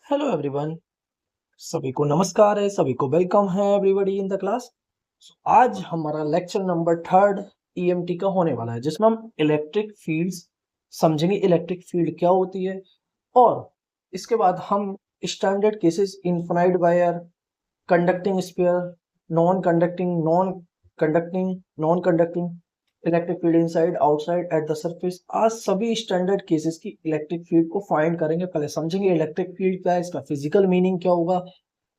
Hello everyone. सभी को नमस्कार है, सभी को वेलकम है एवरीबॉडी इन द क्लास। आज हमारा लेक्चर नंबर 3 ईएमटी का होने वाला है, जिसमें हम इलेक्ट्रिक फील्ड्स समझेंगे, इलेक्ट्रिक फील्ड क्या होती है, और इसके बाद हम standard cases, infinite wire, conducting sphere, non conducting electric field inside outside at the surface, आज सभी स्टैंडर्ड केसेस की इलेक्ट्रिक फील्ड को फाइंड करेंगे। पहले समझेंगे इलेक्ट्रिक फील्ड क्या है, इसका फिजिकल मीनिंग क्या होगा,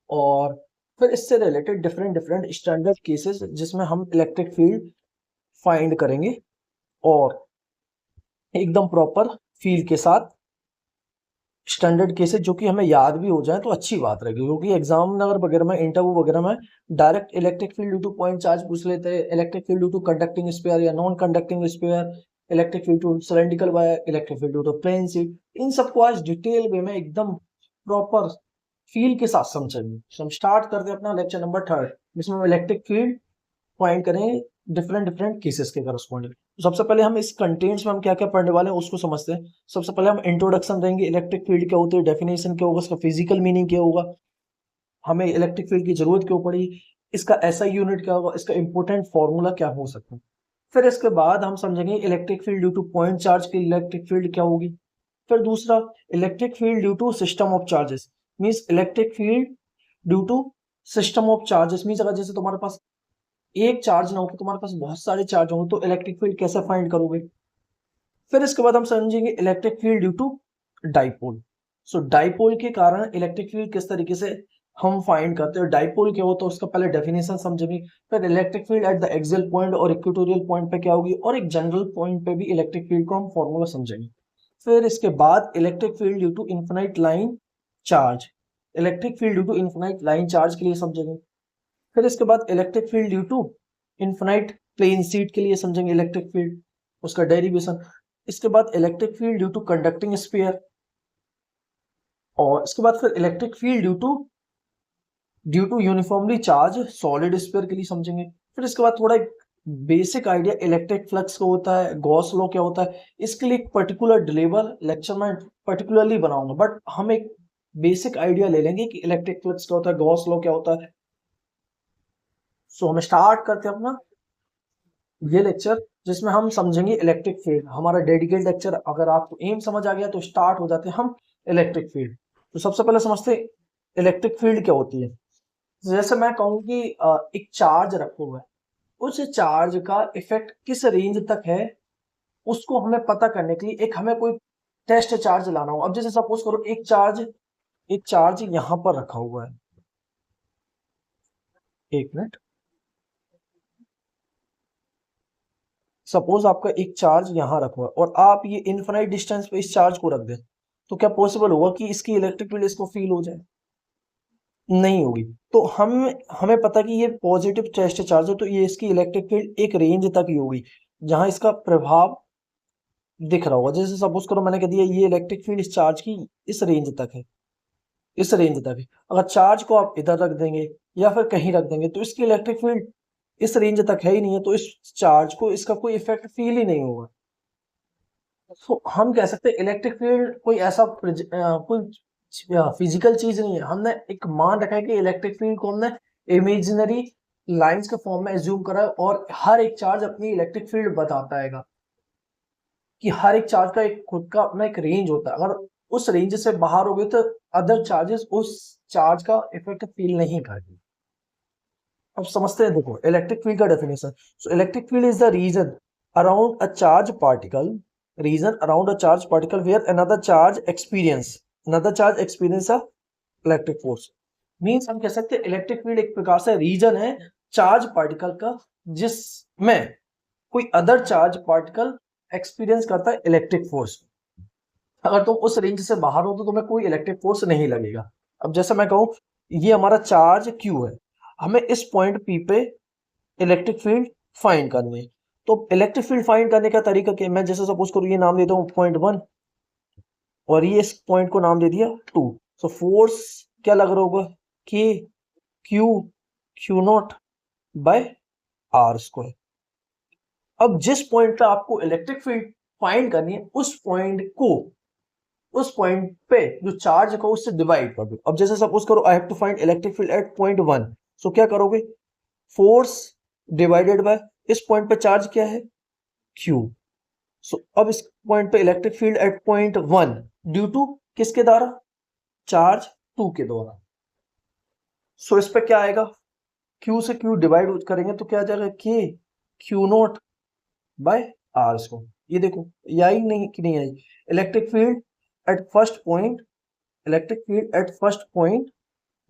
और फिर इससे related different different standard cases जिसमें हम इलेक्ट्रिक फील्ड फाइंड करेंगे, और एकदम प्रॉपर फील के साथ स्टैंडर्ड केसेस जो कि हमें याद भी हो जाए तो अच्छी बात रहेगी, क्योंकि एग्जाम नगर वगैरह में, इंटरव्यू वगैरह में direct electric field due to point charge पूछ लेते हैं, electric field due to conducting sphere या non conducting sphere, electric field to cylindrical wire, electric field due to plane sheet. इन सबको आज डिटेल वे में एकदम प्रॉपर फील के साथ समझेंगे। हम स्टार्ट करते हैं अपना लेक्चर नंबर 3, जिसमें हम इलेक्ट्रिक फील्ड फाइंड करेंगे डिफरेंट डिफरेंट केसेस के करस्पॉन्डिंग। सबसे पहले हम इस कंटेंट्स में हम क्या क्या पढ़ने वाले हैं उसको समझते हैं। सबसे पहले हम इंट्रोडक्शन देंगे, इलेक्ट्रिक फील्ड क्या होती है, डेफिनेशन क्या होगा, इसका फिजिकल मीनिंग क्या होगा, हमें इलेक्ट्रिक फील्ड की जरूरत क्यों पड़ी, इसका ऐसा यूनिट क्या होगा, इसका इंपॉर्टेंट फॉर्मूला क्या हो सकता है। फिर इसके बाद हम समझेंगे electric field due to point charge की इलेक्ट्रिक फील्ड क्या होगी। फिर दूसरा, electric field due to system of charges, means electric field due to system of charges, means अगर जैसे तुम्हारे पास एक चार्ज ना हो तो तुम्हारे पास बहुत सारे चार्ज होंगे, तो इलेक्ट्रिक फील्ड कैसे फाइंड करोगे। फिर इसके बाद हम समझेंगे electric field due to dipole. So dipole के कारण इलेक्ट्रिक फील्ड किस तरीके से हम फाइंड करते हैं, डाइपोल क्या होता है उसका पहले डेफिनेशन समझेंगे। फिर electric field at the axial point और इक्वेटोरियल पॉइंट पे क्या होगी, और एक जनरल पॉइंट पे भी इलेक्ट्रिक फील्ड को हम फॉर्मूला समझेंगे। फिर इसके बाद electric field due to infinite line charge, electric field due to infinite line charge के लिए समझेंगे। फिर इसके बाद electric field due to infinite plane sheet के लिए समझेंगे इलेक्ट्रिक फील्ड, उसका डेरिवेशन। इसके बाद electric field due to conducting sphere, और इसके बाद फिर electric field due to uniformly charge solid sphere के लिए समझेंगे। फिर इसके बाद थोड़ा बेसिक आइडिया इलेक्ट्रिक फ्लक्स का होता है, गॉस लॉ क्या होता है, इसके लिए एक पर्टिकुलर डिलीवर लेक्चर में पर्टिकुलरली बनाऊंगा, बट हम एक बेसिक आइडिया ले लेंगे कि इलेक्ट्रिक फ्लक्स क्या होता है, गॉस लॉ क्या होता है। सो हम स्टार्ट करते हैं अपना ये लेक्चर, जिसमें हम समझेंगे इलेक्ट्रिक फील्ड, हमारा डेडिकेटेड लेक्चर। अगर आपको एम समझ आ गया तो स्टार्ट हो जाते हैं हम इलेक्ट्रिक फील्ड। तो सबसे पहले समझते हैं इलेक्ट्रिक फील्ड क्या होती है। जैसे मैं कहूँ कि एक चार्ज रखा हुआ है, उस चार्ज का इफेक्ट किस रेंज तक है उसको हमें पता करने के लिए एक हमें कोई टेस्ट चार्ज लाना हो। अब जैसे सपोज करो एक चार्ज यहां पर रखा हुआ है, एक मिनट, सपोज आपका एक चार्ज यहां रखा हुआ है और आप ये इनफाइनाइट डिस्टेंस पे इस चार्ज को रख दें, तो क्या पॉसिबल होगा कि इसकी इलेक्ट्रिक फील्ड इसको फील हो जाए? नहीं होगी। तो हमें पता कि ये पॉजिटिव टेस्ट चार्ज है, तो ये इसकी इलेक्ट्रिक फील्ड एक रेंज तक ही होगी जहां इसका प्रभाव दिख रहा होगा। जैसे सपोज करो मैंने कह दिया ये इलेक्ट्रिक फील्ड इस चार्ज की इस रेंज तक है, इस रेंज तक है। अगर चार्ज को आप इधर रख देंगे या फिर कहीं रख देंगे तो इसकी इलेक्ट्रिक फील्ड इस रेंज तक है ही नहीं है, तो इस चार्ज को इसका कोई इफेक्ट फील ही नहीं होगा। तो हम कह सकते हैं इलेक्ट्रिक फील्ड कोई ऐसा कोई फिजिकल चीज नहीं है। हमने एक मान रखा है कि इलेक्ट्रिक फील्ड को हमने इमेजिनरी लाइंस के फॉर्म में एज्यूम करा है, और हर एक चार्ज अपनी इलेक्ट्रिक फील्ड बताता है कि हर एक चार्ज का एक खुद का अपना एक रेंज होता है। अगर उस रेंज से बाहर हो गए तो अदर चार्जेस उस चार्ज का इफेक्ट फील नहीं करेंगे। अब समझते हैं, देखो इलेक्ट्रिक फील्ड का definition. So electric field is the region around a charge particle, region around a charge particle where another charge experience a electric force. Means हम कह सकते हैं इलेक्ट्रिक फील्ड एक प्रकार से रीजन है चार्ज पार्टिकल का जिसमें कोई अदर चार्ज पार्टिकल एक्सपीरियंस करता है इलेक्ट्रिक फोर्स। अगर तुम उस रेंज से बाहर हो तो तुम्हें कोई इलेक्ट्रिक फोर्स नहीं लगेगा। अब जैसे मैं कहूं ये हमारा चार्ज Q है, हमें इस पॉइंट P पे इलेक्ट्रिक फील्ड फाइंड करनी है। तो इलेक्ट्रिक फील्ड फाइंड करने का तरीका क्या है, मैं जैसे सपोज करूँ ये नाम देता हूँ पॉइंट 1 और ये इस पॉइंट को नाम दे दिया 2। सो फोर्स क्या लग रहा होगा, K Q naught by R square. अब जिस पॉइंट पे आपको इलेक्ट्रिक फील्ड फाइंड करनी है उस पॉइंट पे जो चार्ज को उससे डिवाइड कर दो। अब जैसे सपोज करो I have to find electric field at point 1, so क्या करोगे, फोर्स डिवाइडेड बाय इस पॉइंट पे चार्ज क्या है, Q। सो अब इस पॉइंट पे electric field at point 1 due to किसके द्वारा, चार्ज 2 के द्वारा। सो इस पे क्या आएगा, Q से Q डिवाइड करेंगे तो क्या आ जाएगा, K Q naught by R square. ये देखो ये आई नहीं कि नहीं आई, electric field at first point, electric field at first point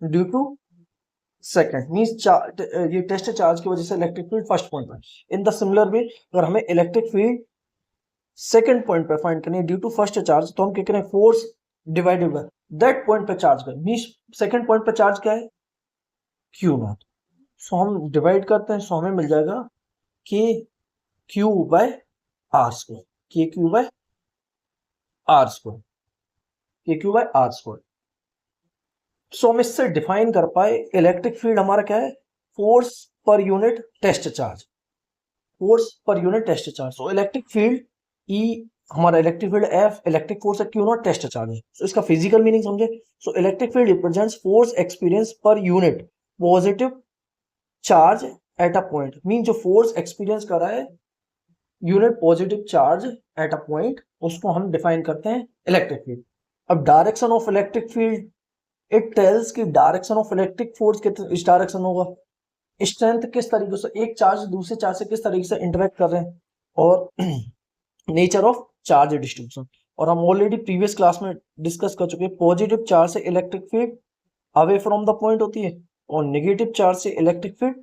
due to second means ये टेस्ट चार्ज की वजह से इलेक्ट्रिक फील्ड फर्स्ट पॉइंट पर। इन द सिमिलर वे अगर हमें इलेक्ट्रिक फील्ड सेकंड पॉइंट पे फाइंड करनी है ड्यू टू फर्स्ट चार्ज, तो हम क्या करें, force divided by that point पे चार्ज करें, मींस सेकंड पॉइंट पे चार्ज क्या है, Q नॉट। सो हम डिवाइड करते हैं, सो हमें मिल जाएगा के क्यू बाय आर स्क्वायर, के क्यू बाय आर स्क्वायर, के क्यू बाय आर स्क्वायर। सो हम इससे डिफाइन कर पाए इलेक्ट्रिक फील्ड हमारा क्या है, force per unit test charge, force per unit test charge. So electric field E, हमारा electric field F, electric force है क्यू नॉट, टेस्ट चार्ज है। सो इसका फिजिकल मीनिंग समझे, so electric field represents force experience per unit positive charge at a point, mean जो force experience कर रहा है unit positive charge at a point, उसको हम डिफाइन करते हैं इलेक्ट्रिक फील्ड। अब direction of electric field, it tells कि डायरेक्शन ऑफ इलेक्ट्रिक फोर्स इस डायरेक्शन होगा, स्ट्रेंथ किस तरीके से एक चार्ज दूसरे चार्ज से किस तरीके से इंटरेक्ट कर रहे हैं, और नेचर ऑफ चार्ज डिस्ट्रीब्यूशन। और हम ऑलरेडी प्रीवियस क्लास में डिस्कस कर चुके हैं, पॉजिटिव चार्ज से electric field away from the point होती है और नेगेटिव चार्ज से electric field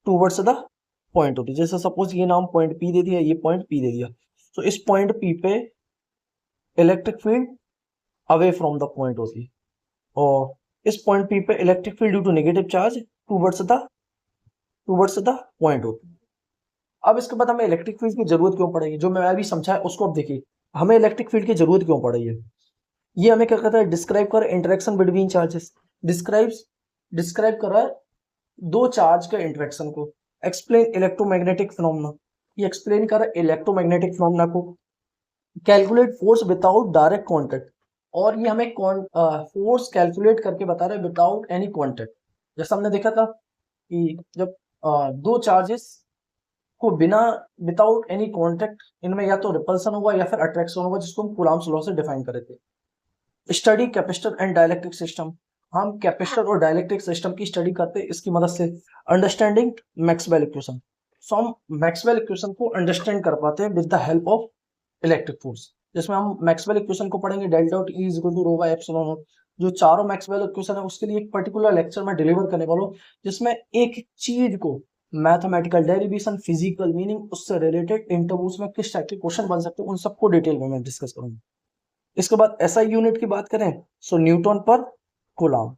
towards the point होती है। जैसे सपोज ये नाम पॉइंट P दे दिया, ये पॉइंट P दे दिया, तो इस पॉइंट P पे electric field away from the point होती है और इस पॉइंट P पे electric field due to negative charge towards the point होती है। अब इसके बाद हमें इलेक्ट्रिक फील्ड की जरूरत क्यों पड़ेगी, जो मैं अभी समझाया उसको अब देखिए, हमें इलेक्ट्रिक फील्ड की जरूरत क्यों पड़ रही है। ये हमें क्या कहता है, डिस्क्राइब कर इंटरेक्शन बिटवीन चार्जेस, डिस्क्राइब कर रहा है दो चार्ज का इंटरेक्शन को, एक्सप्लेन इलेक्ट्रोमैग्नेटिक फिनोमेना, ये एक्सप्लेन कर रहा है इलेक्ट्रोमैग्नेटिक फिनोमेना को, calculate force without direct contact, और ये हमें फोर्स कैलकुलेट करके बता रहा है विदाउट एनी कांटेक्ट। जैसा हमने देखा था कि जब दो चार्जेस को बिना विदाउट एनी कांटेक्ट, इनमें या तो रिपल्सन होगा या फिर अट्रैक्शन होगा, जिसको हम कूलम्ब्स लॉ से डिफाइन करे थे। Study capacitor and dielectric system, हम कैपेसिटर और डाइलेक्ट्रिक सिस्टम की स्टडी करते हैं इसकी मदद से। अंडरस्टैंडिंग मैक्सवेल इक्वेशन, सो हम मैक्सवेल इक्वेशन को अंडरस्टैंड कर पाते हैं with the help of electric force, जिसमें हम मैक्सवेल इक्वेशन को पढ़ेंगे, del dot E is equal to rho by epsilon naught. जो चारों मैक्सवेल इक्वेशन है उसके लिए एक पर्टिकुलर लेक्चर में डिलीवर करने वाला हूं, जिसमें एक चीज को मैथमेटिकल डेरिवेशन, फिजिकल मीनिंग, उससे रिलेटेड इंटरव्यूज में किस टाइप के क्वेश्चन बन सकते हैं, उन सबको डिटेल में मैं डिस्कस करूंगा। इसके बाद एसआई यूनिट की बात करें, सो न्यूटन पर कूलम्ब,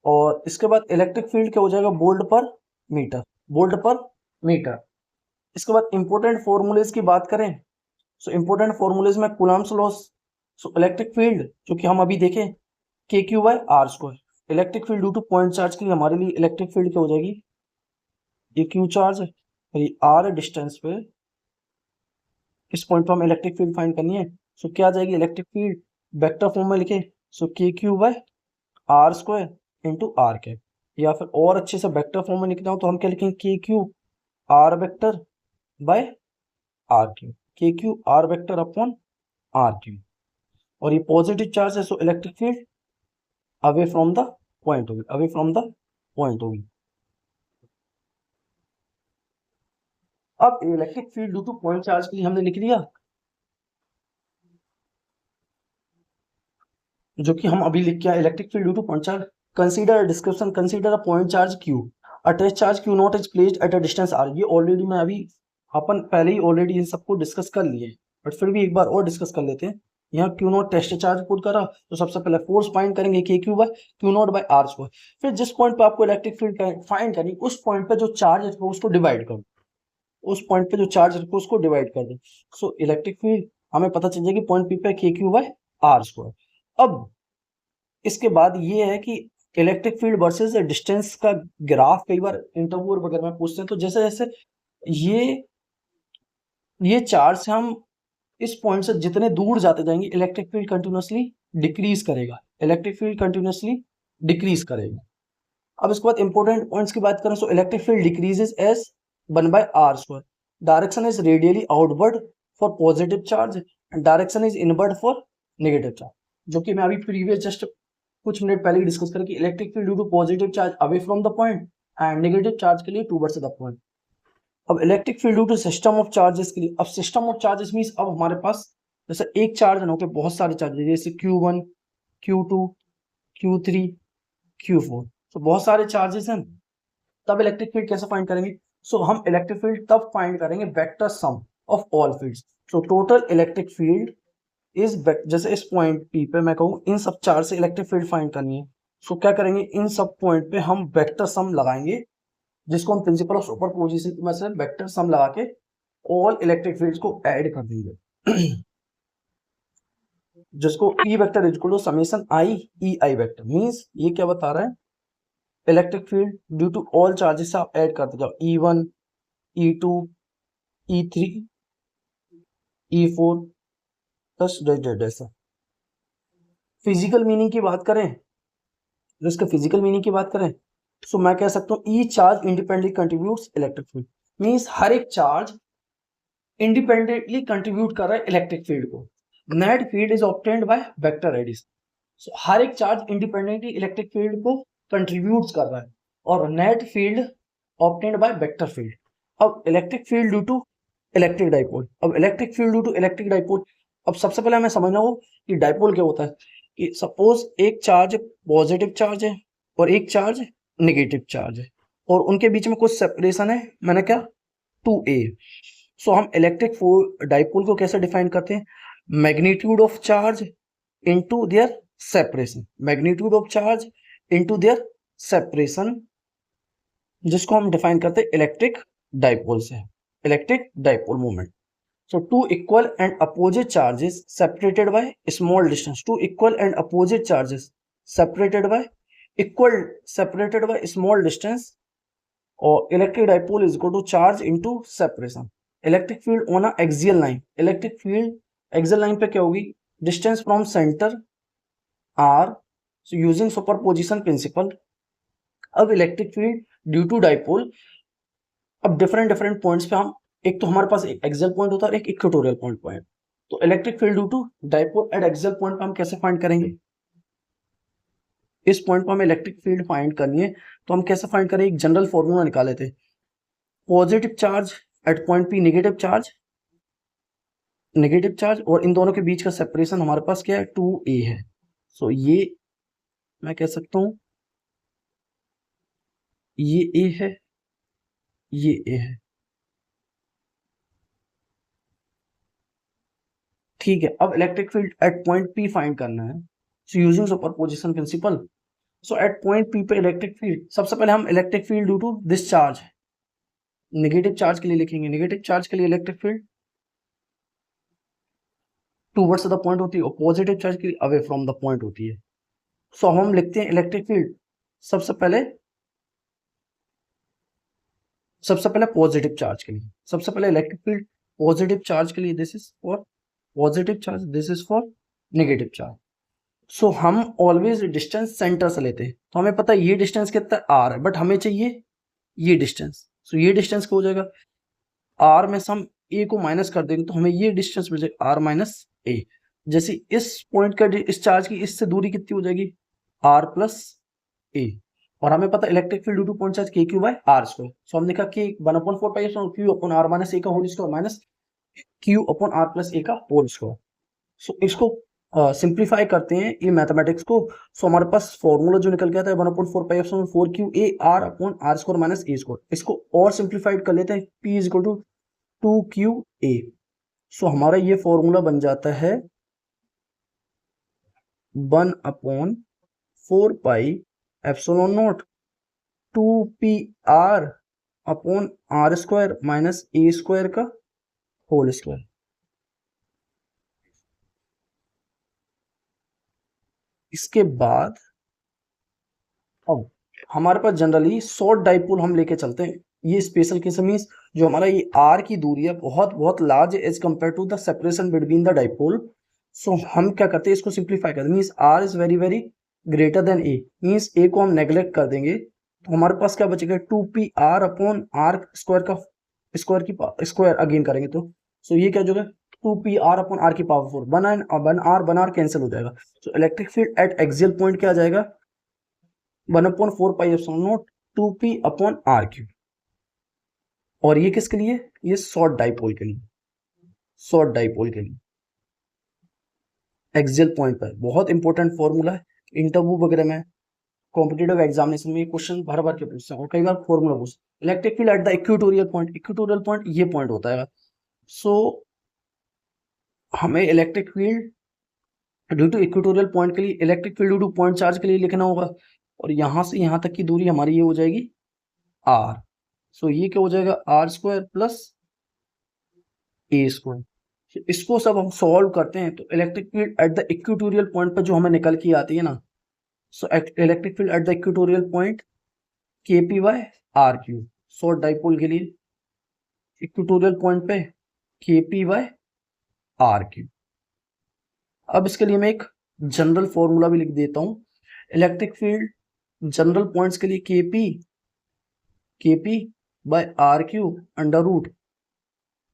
और इसके बाद इलेक्ट्रिक फील्ड क्या हो जाएगा, वोल्ट पर मीटर, वोल्ट पर मीटर। इसके बाद इंपोर्टेंट फॉर्मूलेज की बात करें, सो इंपोर्टेंट फॉर्मूलेज में Coulomb's law, so electric field जो कि हम अभी देखें k Q by are square, electric field due to point charge के लिए हमारे लिए इलेक्ट्रिक फील्ड क्या हो जाएगी, ये क्यू चार्ज है और ये आर डिस्टेंस पे, इस पॉइंट पर हम इलेक्ट्रिक फील्ड फाइंड करनी है। सो क्या आ जाएगी इलेक्ट्रिक फील्ड, वेक्टर फॉर्म में लिखे, so k Q by are square into r cap, या फिर और अच्छे से वेक्टर फॉर्म में लिखना हो तो हम क्या लिखेंगे, K Q R vector by R cube, K Q R vector upon R cube. और ये पॉजिटिव चार्ज है, so electric field away from the point होगी, अवे फ्रॉम द पॉइंट होगी। अब electric field due to point charge के लिए हमने लिख दिया, जो कि हम अभी लिख के आए, electric field due to point charge. Consider description, consider a point charge q, a test charge q naught is placed at a distance r. ये ऑलरेडी मैं अभी अपन पहले ही ऑलरेडी इन सबको डिस्कस कर लिए, बट फिर भी एक बार और डिस्कस कर लेते हैं। यहाँ q naught test charge put करा, तो सबसे पहले फोर्स फाइंड करेंगे k Q by q naught by are square. फिर जिस पॉइंट पे आपको इलेक्ट्रिक फील्ड फाइंड करनी, उस पॉइंट पे जो चार्ज है उसको डिवाइड कर दो, उस पॉइंट पे जो चार्ज है उसको डिवाइड कर दो। सो इलेक्ट्रिक फील्ड हमें पता चल जाएगी पॉइंट पी पे के क्यू बाय आर स्क्वायर। अब इसके बाद ये है कि इलेक्ट्रिक फील्ड वर्सेस डिस्टेंस का ग्राफ कई बार इंटरव्यू वगैरह में पूछते हैं, तो जैसे जैसे ये चार्ज से हम इस पॉइंट से जितने दूर जाते जाएंगे, इलेक्ट्रिक फील्ड कंटिन्यूसली डिक्रीज करेगा, इलेक्ट्रिक फील्ड कंटिन्यूसली डिक्रीज करेगा। अब इसके बाद इंपॉर्टेंट पॉइंट्स की बात करें, so electric field decreases as 1/r²। Direction is radially outward for positive charge and direction is inward for negative charge, जो कि मैं अभी प्रीवियस जस्ट कुछ मिनट पहले डिस्कस करें कि electric field due to positive charge away from the point and negative charge के लिए टूवर्ड्स द पॉइंट। अब electric field due to system of charges के लिए, अब सिस्टम ऑफ चार्जेस मींस अब हमारे पास जैसे एक चार्ज ना होकर बहुत सारे चार्जेस, जैसे Q1, Q2, Q3, Q4, तो बहुत सारे चार्जेस हैं, तब इलेक्ट्रिक फील्ड कैसे फाइंड करेंगे? सो हम इलेक्ट्रिक फील्ड तब फाइंड करेंगे vector sum of all fields. So total electric field is, जैसे इस पॉइंट पी पे मैं कहूँ इन सब चार्ज से इलेक्ट्रिक फील्ड फाइंड करनी है, सो क्या करेंगे, इन सब पॉइंट पे हम वेक्टर सम लगाएंगे, जिसको हम प्रिंसिपल ऑफ सुपरपोजिशन में से वेक्टर सम लगा के ऑल इलेक्ट्रिक फील्ड्स को ऐड कर देंगे जिसको E vector is equal to summation I E I vector. Means ये क्या बता रहा है, electric field due to all charges आप ऐड करते जाओ, E1, E2, E3, E4 plus ऐसा। फिजिकल मीनिंग की बात करें, इसका फिजिकल मीनिंग की बात करें, तो मैं कह सकता हूँ each charge independently contributes electric field. Means हर एक चार्ज इंडिपेंडेंटली कंट्रीब्यूट कर रहा है इलेक्ट्रिक फील्ड को। Net field is obtained by vector addition. So हर एक चार्ज इंडिपेंडेंटली इलेक्ट्रिक फील्ड को कंट्रीब्यूट कर रहा है, और net field obtained by vector field. अब electric field due to electric dipole, अब electric field due to electric dipole. अब सबसे पहले हमें समझना हो कि डाइपोल क्या होता है, कि सपोज एक चार्ज पॉजिटिव चार्ज है और एक चार्ज नेगेटिव चार्ज है, और उनके बीच में कुछ सेपरेशन है, मैंने क्या 2a। सो हम इलेक्ट्रिक डाइपोल को कैसे डिफाइन करते हैं, magnitude of charge into their separation, magnitude of charge into their separation, जिसको हम डिफाइन करते हैं इलेक्ट्रिक डाइपोल से, electric dipole moment. So two equal and opposite charges separated by small distance. Two equal and opposite charges separated by small distance, or electric dipole is equal to charge into separation. Electric field on a axial line. Electric field axial line पे क्या होगी? Distance from center r. So using superposition principle. अब electric field due to dipole, अब different points पे हम, एक तो हमारे पास एक एक्सियल पॉइंट होता है और एक इक्वेटोरियल पॉइंट। तो electric field due to dipole at axial point पे हम कैसे फाइंड करेंगे, इस पॉइंट पर हमें इलेक्ट्रिक फील्ड फाइंड करनी है, तो हम कैसे फाइंड करें, एक जनरल फॉर्मूला निकाले थे, positive charge eight point P, negative charge, और इन दोनों के बीच का सेपरेशन हमारे पास क्या है, 2a है। सो ये मैं कह सकता हूं ये a है, ये a है, ठीक है। अब electric field at point P find करना है, so using superposition principle. So at point P पे इलेक्ट्रिक फील्ड, सबसे पहले हम electric field due to this charge, negative charge के लिए लिखेंगे, नेगेटिव चार्ज के लिए electric field towards the point होती है, और पॉजिटिव चार्ज के लिए अवे फ्रॉम द पॉइंट होती है। सो हम लिखते हैं इलेक्ट्रिक फील्ड सबसे पहले पॉजिटिव चार्ज के लिए, सबसे पहले इलेक्ट्रिक फील्ड पॉजिटिव चार्ज के लिए, this is for positive charge, this is for negative charge. So हम ऑलवेज डिस्टेंस सेंटर से लेते हैं, तो हमें पता है ये डिस्टेंस कितना r है, बट हमें चाहिए ये डिस्टेंस। सो ये डिस्टेंस क्या हो जाएगा, r में से हम a को माइनस कर देंगे तो हमें ये डिस्टेंस मिल जाएगा r माइनस a। जैसे इस पॉइंट का, इस चार्ज की इससे दूरी कितनी हो जाएगी, r प्लस a, और हमें पता electric field due to point charge k/r²। So हमने कहा कि 1/4 q upon r minus a का whole square minus q upon r plus a का होल स्क्वायर। सो इसको सिंप्लीफाई करते हैं ये मैथमेटिक्स को, सो हमारे पास फॉर्मूला जो निकल गया था 1/4 अपॉन r² माइनस a²। इसको और सिंप्लीफाइड कर लेते हैं, p is equal to 2qa। So हमारा ये फॉर्मूला बन जाता है 1/4 2pr upon r² minus a² का होल स्क्वायर। इसके बाद अब हमारे पास जनरली शॉर्ट डाइपोल हम लेके चलते हैं, ये स्पेशल केस मींस जो हमारा ये r की दूरी है बहुत large as compare to the separation between the dipole, so हम क्या करते हैं, इसको सिंप्लीफाई करते हैं, means R is very very greater than A, means A को हम नेग्लेक्ट कर देंगे तो हमारे पास क्या बचेगा, 2p r upon R square का स्क्वायर की स्क्वायर अगेन करेंगे तो सो ये क्या हो जाएगा, 2p r अपॉन आर की पावर 4, वन आर कैंसिल हो जाएगा। So electric field at axial point क्या आ जाएगा, 1/4πε0 2p अपॉन आर क्यूब। और ये किसके लिए, ये शॉर्ट डाइपोल के लिए, शॉर्ट डाइपोल के लिए एक्सियल पॉइंट पर। बहुत इंपॉर्टेंट फॉर्मूला है, इंटरव्यू वगैरह में, कॉम्पिटेटिव एग्जामिनेशन में ये क्वेश्चन भर भर के पूछते हैं और कई बार फॉर्मूला पूछते हैं। Electric field at the equatorial point, equatorial point ये पॉइंट होता है। सो हमें electric field due to equatorial point के लिए, electric field due to point charge के लिए लिखना होगा, और यहां से यहां तक की दूरी हमारी ये हो जाएगी r। सो ये क्या हो जाएगा, R square plus A square. इसको सब हम सॉल्व करते हैं तो electric field at the equatorial point पर जो हमें निकल के आती है ना, so electric field at the equatorial point kp by R cube, short dipole के लिए इक्वेटोरियल पॉइंट पे kp बाय आर क्यूब। अब इसके लिए मैं एक जनरल फॉर्मूला भी लिख देता हूं, इलेक्ट्रिक फील्ड जनरल पॉइंट्स के लिए kp by R cube under root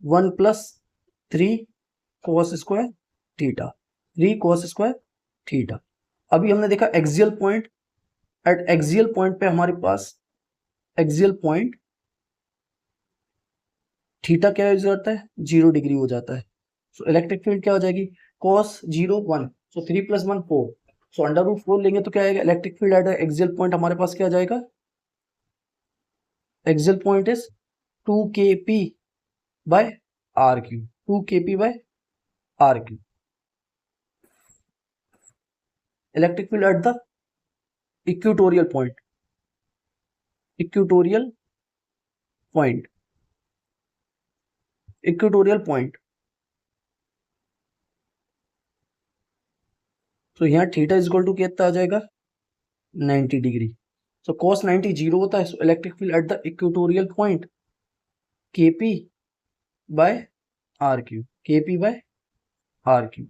1+3 cos square theta, 3 cos square theta. अभी हमने देखा axial point, at axial point पे हमारे पास एक्सियल पॉइंट थीटा क्या हो जाता है, 0 डिग्री हो जाता है। सो इलेक्ट्रिक फील्ड क्या हो जाएगी, cos 0 1, so 3 + 1 4, so under root 4 लेंगे तो क्या आएगा, electric field at axial point हमारे पास क्या आ जाएगा, axial point is 2kp by R cube, 2kp by R cube. Electric field at the equatorial point, equatorial point, equatorial point, तो यहाँ थीटा इज इक्वल टू कितना आ जाएगा, 90 डिग्री। सो cos 90 0 होता है, so electric field at the equatorial point kp by R cube, kp by R cube.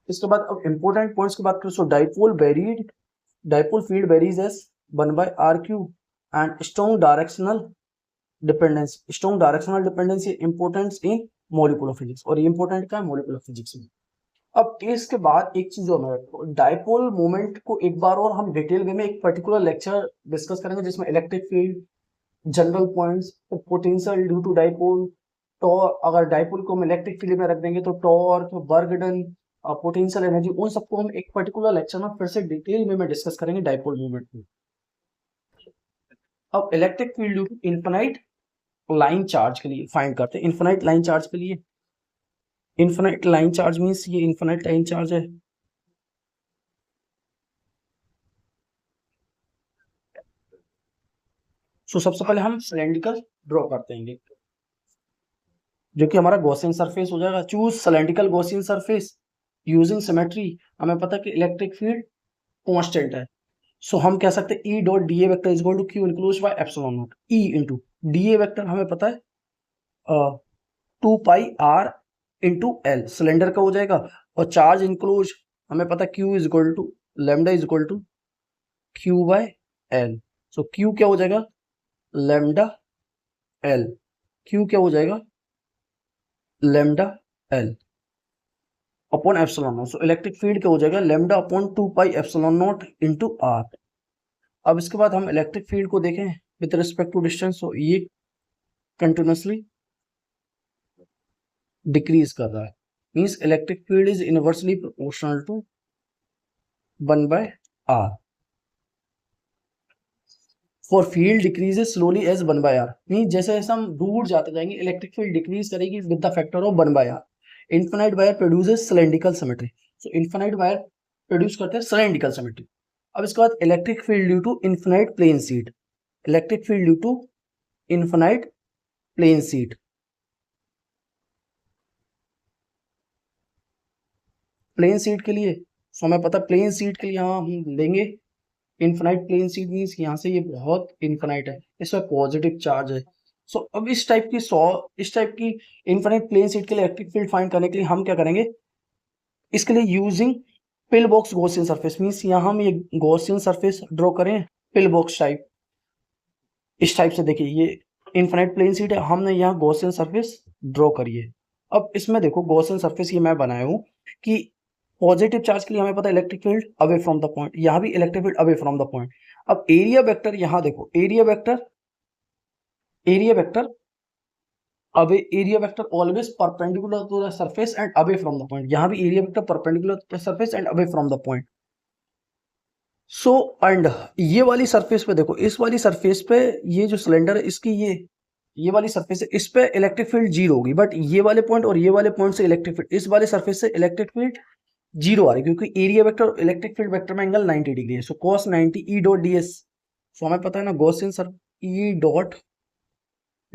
इसके बाद अब इंपॉर्टेंट पॉइंट्स की बात करें, so dipole field varies as 1/r cube and strong directional dependency importance in molecular physics, और ये important क्या है मॉलिक्यूलर फिजिक्स में। अब इसके बाद एक चीज जो हमें डाइपोल मोमेंट को एक बार और हम डिटेल वे में एक पर्टिकुलर लेक्चर डिस्कस करेंगे, जिसमें electric field, general points, potential due to dipole, torque, अगर डाइपोल को हम इलेक्ट्रिक फील्ड में रख देंगे तो torque, work done, potential energy, उन सबको हम एक पर्टिकुलर लेक्चर में फिर से डिटेल में डिस्कस करेंगे डाइपोल मूवमेंट में। अब electric field due to infinite line charge के लिए फाइंड करते हैं। इनफाइनाइट लाइन चार्ज के लिए, इनफाइनाइट लाइन चार्ज मींस ये इनफाइनाइट लाइन चार्ज है, सो सबसे पहले हम सिलेंड्रिकल ड्रॉ करते हैं जो कि हमारा गॉसियन सरफेस हो जाएगा। Choose cylindrical Gaussian surface using symmetry. हमें पता है कि इलेक्ट्रिक फील्ड कांस्टेंट है, सो हम कह सकते हैं E dot D A vector is equal to Q enclose by epsilon naught. E into D A vector हमें पता है 2πr इंटू एल सिलेंडर का हो जाएगा, और चार्ज इनक्लोज हमें पता है Q is equal to lambda is equal to Q by L. So Q क्या हो जाएगा, लैम्डा एल, Q क्या हो जाएगा, lambda L upon epsilon naught. So electric field क्या हो जाएगा, lambda upon 2π epsilon naught into R. अब इसके बाद हम इलेक्ट्रिक फील्ड को देखें विद रिस्पेक्ट टू डिस्टेंस, तो ये कंटिन्यूसली डिक्रीज कर रहा है, means electric field is inversely proportional to 1/r। For field decreases slowly as 1/r, means जैसे जैसे हम दूर जाते जाएंगे इलेक्ट्रिक फील्ड डिक्रीज करेगी with the factor of 1/r। Infinite wire produces cylindrical symmetry, so infinite wire produce करते हैं cylindrical symmetry. अब इसके बाद electric field due to infinite plane sheet, electric field due to infinite plane sheet, plane sheet के लिए सो हमें पता plane sheet के लिए यहाँ हम लेंगे इनफाइनाइट प्लेन शीट, मींस यहाँ से ये बहुत इनफाइनाइट है, इसमें पॉजिटिव चार्ज है। सो अब इस टाइप की इनफाइनाइट प्लेन शीट के लिए इलेक्ट्रिक फील्ड फाइंड करने के लिए हम क्या करेंगे, इसके लिए using pill box Gaussian surface means यहाँ हम ये गॉसियन सरफेस ड्रॉ करें पिल बॉक्स टाइप, इस टाइप से। देखिए ये इनफाइनाइट प्लेन शीट है, हमने यहाँ गॉसियन सरफेस ड्रॉ करी है। अब इसमें देखो गॉसियन सरफेस ये मैं बनाया हूँ कि पॉजिटिव चार्ज के लिए हमें पता है electric field away from the point, यहाँ भी electric field away from the point. अब एरिया वेक्टर यहाँ देखो, area vector away, area vector always perpendicular to the surface and away from the point, यहाँ भी area vector perpendicular to the surface and away from the point. So and ये वाली surface पे देखो, इस वाली सरफेस पे ये जो सिलेंडर है इसकी ये वाली सरफेस है, इस पे इलेक्ट्रिक फील्ड जीरो होगी, बट ये वाले पॉइंट और ये वाले पॉइंट से इलेक्ट्रिक फील्ड, इस वाले सरफेस से इलेक्ट्रिक फील्ड जीरो आ रही है, क्योंकि एरिया वेक्टर और इलेक्ट्रिक फील्ड वेक्टर में एंगल 90 डिग्री है। सो cos 90 E dot ds, so हमें पता है ना Gaussian surface E dot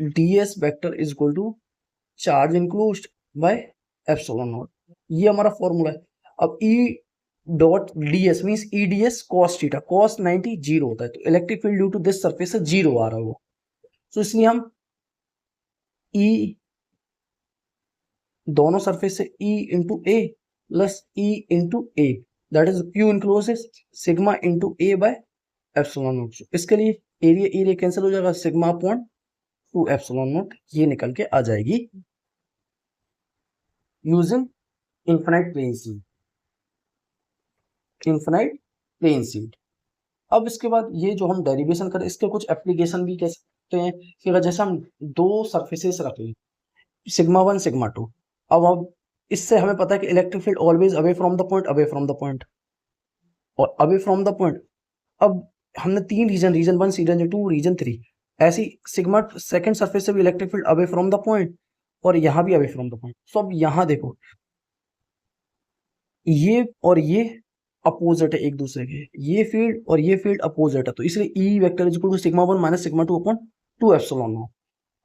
ds vector is equal to charge enclosed by epsilon naught, ये हमारा फॉर्मूला है। अब E dot ds means E ds cos theta, cos 90 zero होता है, तो electric field due to this surface से zero आ रहा है वो। तो इसलिए हम ई दोनों सरफेस से E into A plus E into A, that is Q enclose sigma into A bye epsilon not. इसके लिए एरिया कैंसिल हो जाएगा, सिग्मा अपॉन 2 एप्सिलॉन नॉट ये निकल के आ जाएगी यूजिंग इनफिनाइट प्लेन सीट। अब इसके बाद ये जो हम डेरिवेशन करें इसके कुछ एप्लीकेशन भी कह सकते हैं कि अगर जैसे हम दो सरफेसेस रख लें सिग्मा 1 सिग्मा 2, अब इससे हमें पता है कि electric field always away from the point, away from the point और अवे फ्रॉम द पॉइंट। अब हमने तीन रीजन 1 रीजन 2 रीजन 3, ऐसी सिग्मा सेकंड सरफेस से भी electric field away from the point और यहाँ भी अवे फ्रॉम द पॉइंट। सो अब यहाँ देखो ये और ये अपोजिट है एक दूसरे के, ये फील्ड और ये फील्ड अपोजिट है, तो इसलिए E vector is equal to sigma 1 minus sigma 2 upon 2 epsilon naught.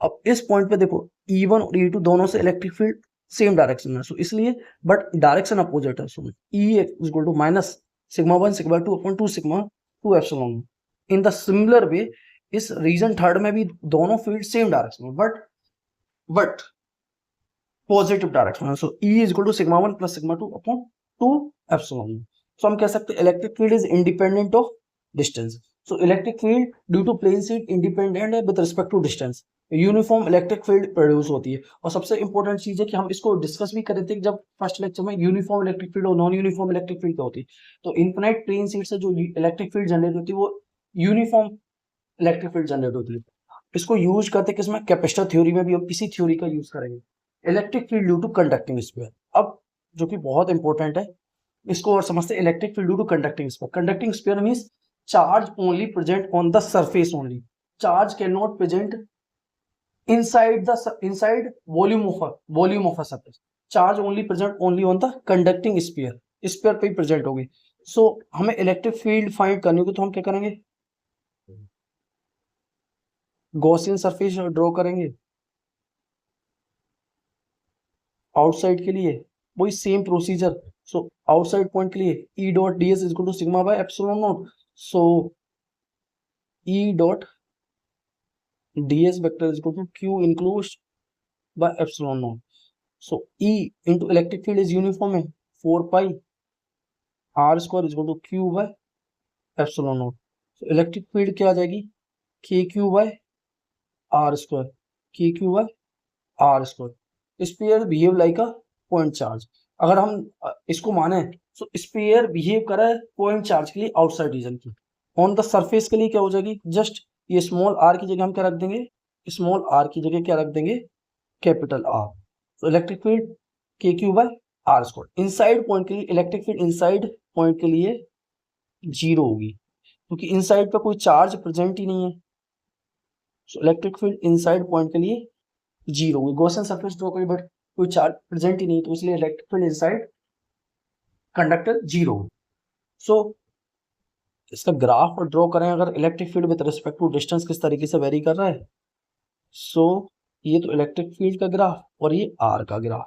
अब इस पॉइंट पे देखो E1 और E2 दोनों से इलेक्ट्रिक फील्ड सेम डायरेक्शन में, सो इसलिए बट डायरेक्शन अपोजिट है, so E is equal to minus sigma 1 sigma 2 upon 2 sigma 2 epsilon. In the similar way इस रीजन थर्ड में भी दोनों फील्ड सेम डायरेक्शन में बट पॉजिटिव डायरेक्शन में, so E is equal to sigma 1 plus sigma 2 upon 2 epsilon. So हम कह सकते हैं electric field is independent of distance. So electric field due to plane sheet independent है with respect to distance, uniform electric field produce होती है। और सबसे important चीज है कि हम इसको डिस्कस भी कर रहे थे जब फर्स्ट लेक्चर में यूनिफॉर्म इलेक्ट्रिक फील्ड और नॉन यूनिफॉर्म इलेक्ट्रिक फील्ड क्या होती है। तो इनफिनाइट प्लेन शीट से जो इलेक्ट्रिक फील्ड जनरेट होती है वो यूनिफॉर्म इलेक्ट्रिक फील्ड जनरेट होती है। इसको यूज करते किसमें, कैपेसिटर थ्योरी में भी हम इसी थ्योरी का यूज करेंगे, electric field due to conducting sphere. अब जो कि बहुत इंपॉर्टेंट है इसको और समझते, electric field due to conducting sphere. Conducting sphere means charge only present on the surface only, charge can not present inside volume of a surface, charge only present only on the conducting sphere पे ही present होगी। सो हमें electric field find करनी होगी तो हम क्या करेंगे, Gaussian surface draw करेंगे आउटसाइड के लिए, वही same procedure. So outside point के लिए E dot ds is equal to sigma by epsilon naught, so E dot ds vector is equal to q enclosed by epsilon naught. So E into electric field is uniform है 4 pi r square is equal to q by epsilon naught। So electric field क्या आ जाएगी, kq by r square, kq by r square। Sphere behave like a point charge। अगर हम इसको माने तो sphere behave कर रहा है point charge के लिए आउटसाइड रीजन की, ऑन द सरफेस के लिए क्या हो जाएगी, जस्ट ये स्मॉल r की जगह हम क्या रख देंगे, स्मॉल r की जगह क्या रख देंगे, कैपिटल R। तो electric field K Q by are square. Inside point के लिए इलेक्ट्रिक फील्ड इनसाइड पॉइंट के लिए जीरो होगी, क्योंकि इनसाइड पे कोई चार्ज प्रेजेंट ही नहीं है। So electric field inside point के लिए जीरो होगी, गॉसियन सरफेस ड्रॉ करी बट कोई चार्ज प्रेजेंट ही नहीं, तो इसलिए electric field inside conductor zero. So इसका ग्राफ ड्रॉ करें, अगर electric field with respect to distance किस तरीके से वेरी कर रहा है। सो ये तो इलेक्ट्रिक फील्ड का ग्राफ और ये आर का ग्राफ,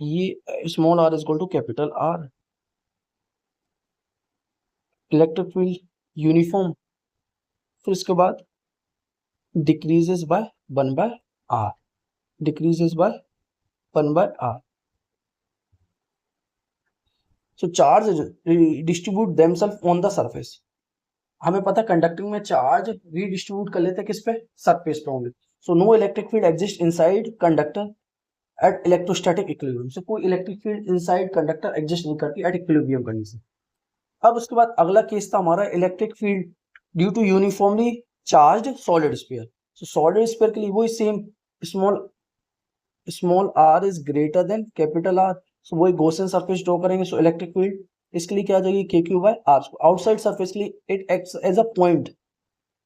ये small r is equal to capital R। Electric field uniform, फिर इसके बाद decreases by 1 by r, decreases by 1 by r। So charge distribute themselves on the surface. हमें पता है कंडक्टिंग में चार्ज रीडिस्ट्रीब्यूट कर लेते हैं किस पे, सरफेस पे होंगे। So no electric field exist inside conductor at electrostatic equilibrium. से कोई electric field inside conductor exist नहीं करती एट इक्विलिब्रियम कंडीशन। अब उसके बाद अगला केस था हमारा electric field due to uniformly charged solid sphere. So solid sphere के लिए वही same, small R is greater than capital R. So वही गॉसियन सरफेस ड्रॉ करेंगे। सो इलेक्ट्रिक फील्ड इसके लिए क्या आ जाएगी, K Q by R. Outside surface के लिए it acts as a point.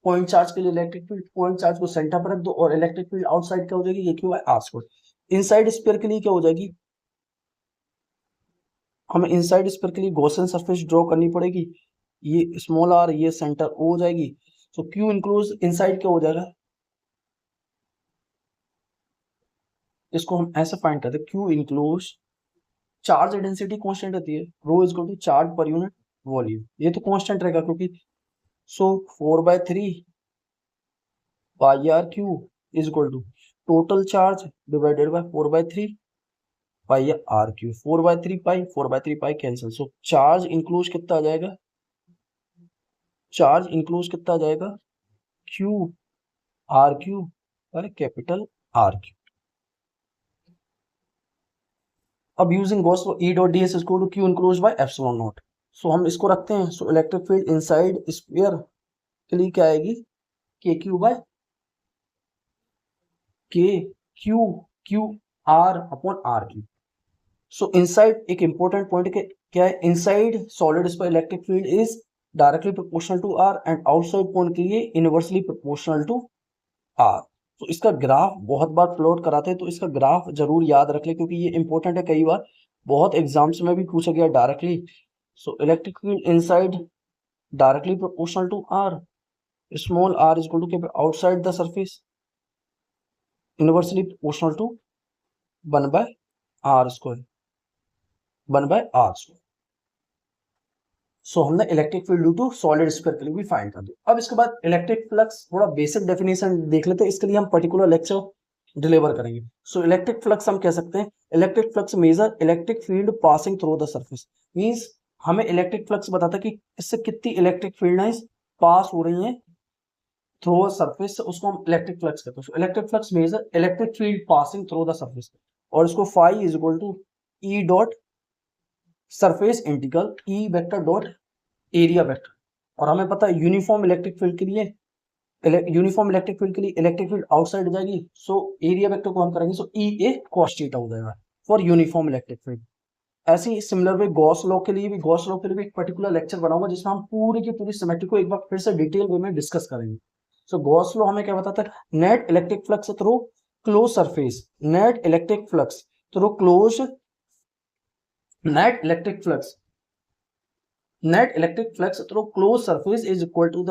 Point charge के लिए इलेक्ट्रिक फील्ड, पॉइंट चार्ज को सेंटर पर रख दो और इलेक्ट्रिक फील्ड आउटसाइड क्या हो जाएगी, K Q by are square. Inside sphere के लिए क्या हो जाएगी, हमें इनसाइड स्फीयर के लिए गॉसियन सरफेस ड्रॉ करनी पड़ेगी। ये स्मॉल आर, ये सेंटर ओ हो जाएगी। सो क्यू इंक्लूज इनसाइड क्या हो जाएगा, इसको हम ऐसे फाइंड करते हैं, Q include charge density constant रहती है, rho is equal to charge per unit volume. ये तो कांस्टेंट रहेगा क्योंकि so 4/3 pi R cube is equal to total charge divided by 4/3 pi R cube. 4/3 pi cancel. So charge include कितना आ जाएगा, charge include कितना आ जाएगा, Q R cube per capital R cube. अब using Gauss law E dot ds equal to q enclosed by epsilon naught. So हम इसको रखते हैं। So electric field inside sphere के लिए क्या आएगी, K Q by K Q Q R upon R cube. So inside एक important point के क्या है, इनसाइड सॉलिड पर electric field is directly proportional to R and outside point के लिए इनवर्सली प्रोपोर्शनल टू आर। तो इसका ग्राफ बहुत बार प्लॉट कराते हैं, तो इसका ग्राफ जरूर याद रख ले क्योंकि ये इंपॉर्टेंट है, कई बार बहुत एग्जाम्स में भी पूछा गया directly. So electric field inside directly proportional to R, small R is equal to outside the surface inversely proportional to 1/r square, 1/r square. So हमने electric field due to solid sphere के लिए भी find कर दिया। अब इसके बाद electric flux, थोड़ा बेसिक डेफिनेशन देख लेते हैं, इसके लिए हम पर्टिकुलर लेक्चर डिलीवर करेंगे। सो इलेक्ट्रिक फ्लक्स हम कह सकते हैं, electric flux measure electric field passing through the surface. Means हमें इलेक्ट्रिक फ्लक्स बताता है कि इससे कितनी इलेक्ट्रिक फील्ड पास हो रही है थ्रू सरफेस से, उसको हम इलेक्ट्रिक फ्लक्स कहते हैं। Electric flux measure electric field passing through the surface, और इसको phi is equal to E dot surface integral E vector dot area vector. और हमें पता है यूनिफॉर्म इलेक्ट्रिक फील्ड के लिए, इलेक्ट्रिक फील्ड आउटसाइड जाएगी। सो एरिया वेक्टर को हम करेंगे, सो ई ए कॉस थीटा हो जाएगा फॉर यूनिफॉर्म इलेक्ट्रिक फील्ड। ऐसे ही सिमिलर वे गॉस लॉ के लिए भी एक पर्टिकुलर लेक्चर बनाऊंगा जिसमें हम पूरी की पूरी सिमेट्री को एक बार फिर से डिटेल वे में डिस्कस करेंगे। सो गॉस लॉ हमें क्या बताता है, net electric flux through close surface, net electric flux through close, net electric flux through close surface is equal to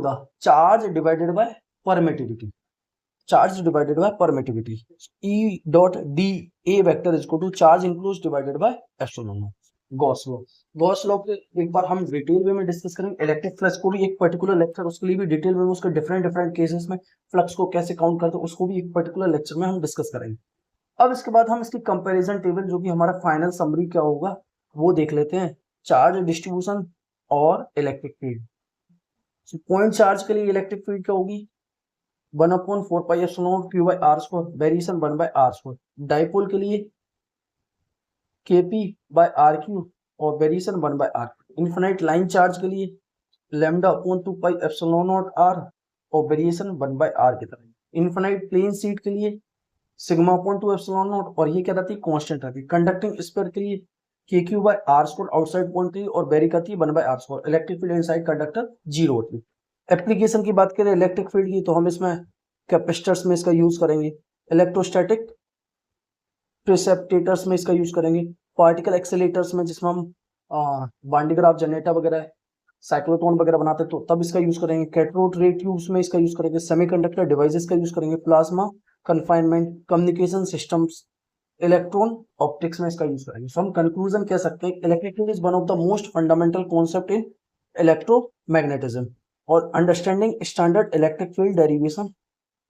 the charge divided by permittivity, E dot D A vector is equal to charge enclose divided by epsilon naught. Gauss law के एक बार हम detail वे में discuss करेंगे। Electric flux को भी एक particular lecture, उसके लिए भी डिटेल वे में, उसके डिफरेंट केसेस में फ्लक्स को कैसे काउंट करते हैं उसको भी एक पर्टिकुलर लेक्चर में हम डिस्कस करेंगे। अब इसके बाद हम इसकी कंपैरिजन टेबल, जो कि हमारा फाइनल समरी क्या होगा वो देख लेते हैं। चार्ज डिस्ट्रीब्यूशन और इलेक्ट्रिक फील्ड। पॉइंट चार्ज के लिए इलेक्ट्रिक फील्ड क्या होगी, 1/4 pi epsilon Q by are square, variation 1/r square. Dipole के लिए kp बाय आर क्यू और variation 1/r। Infinite line charge के लिए λ/2 पाई एप्सिलॉन नॉट r और वेरिएशन 1/r की तरह। इनफिनाइट प्लेन शीट के लिए σ/2 एप्सिलॉन नॉट, और ये क्या रहती है, कांस्टेंट रहती है। कंडक्टिंग स्फीयर के लिए kq by are square outside point के लिए और वेरी करती है 1/r स्क्वायर। इलेक्ट्रिक फील्ड इनसाइड कंडक्टर 0 होती है। एप्लीकेशन की बात करें इलेक्ट्रिक फील्ड की, तो हम इसमें कैपेसिटर्स में इसका यूज करेंगे, इलेक्ट्रोस्टैटिक प्रिसेप्टेटर्स में इसका यूज करेंगे, पार्टिकल एक्सेलेटर्स में जिसमें हम वान डी ग्राफ जनरेटर वगैरह साइक्लोट्रॉन वगैरह बनाते हैं तो तब इसका यूज करेंगे, कैथोड रे ट्यूब्स में इसका यूज करेंगे, सेमीकंडक्टर डिवाइसेस का यूज करेंगे, plasma confinement communication systems, electron optics में इसका यूज करेंगे। सो हम कंक्लूजन कह सकते हैं electric field is one of the most fundamental concept in electromagnetism, और understanding standard electric field derivation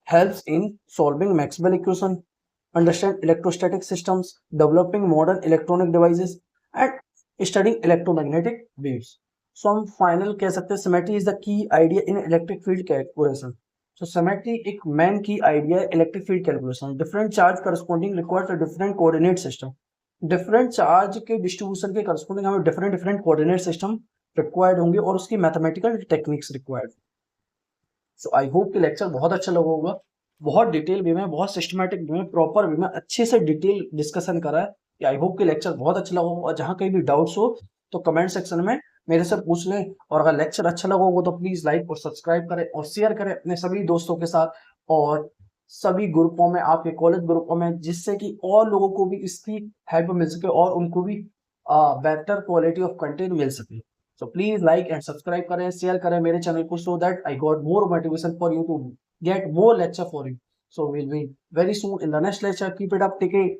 helps in solving Maxwell equation, understand electrostatic systems, developing modern electronic devices, and studying electromagnetic waves. So हम final कह सकते हैं symmetry is the key idea in electric field calculation. So symmetry एक main key idea है electric field calculation. Different charge corresponding requires a different coordinate system. Different charge के distribution के corresponding हमें different coordinate system required होंगे और उसकी mathematical techniques required. So I hope कि lecture बहुत अच्छा लगा होगा, बहुत डिटेल वे में, बहुत सिस्टमैटिक वे में, प्रॉपर वे में अच्छे से डिटेल डिस्कशन करा है। आई होप कि लेक्चर बहुत अच्छा लगा होगा। जहाँ कहीं भी डाउट्स हो तो कमेंट सेक्शन में मेरे से पूछ लें, और अगर लेक्चर अच्छा लगा होगा तो प्लीज लाइक और सब्सक्राइब करें और शेयर करें अपने सभी दोस्तों के साथ और सभी ग्रुपों में, आपके कॉलेज ग्रुपों में, जिससे कि और लोगों को भी इसकी हेल्प मिल सके और उनको भी बेटर क्वालिटी ऑफ कंटेंट मिल सके। So please like and subscribe करें, शेयर करें मेरे चैनल को, so that I got more motivation for you to get more lecture for you. So we'll be very soon in the next lecture. Keep it up, take care.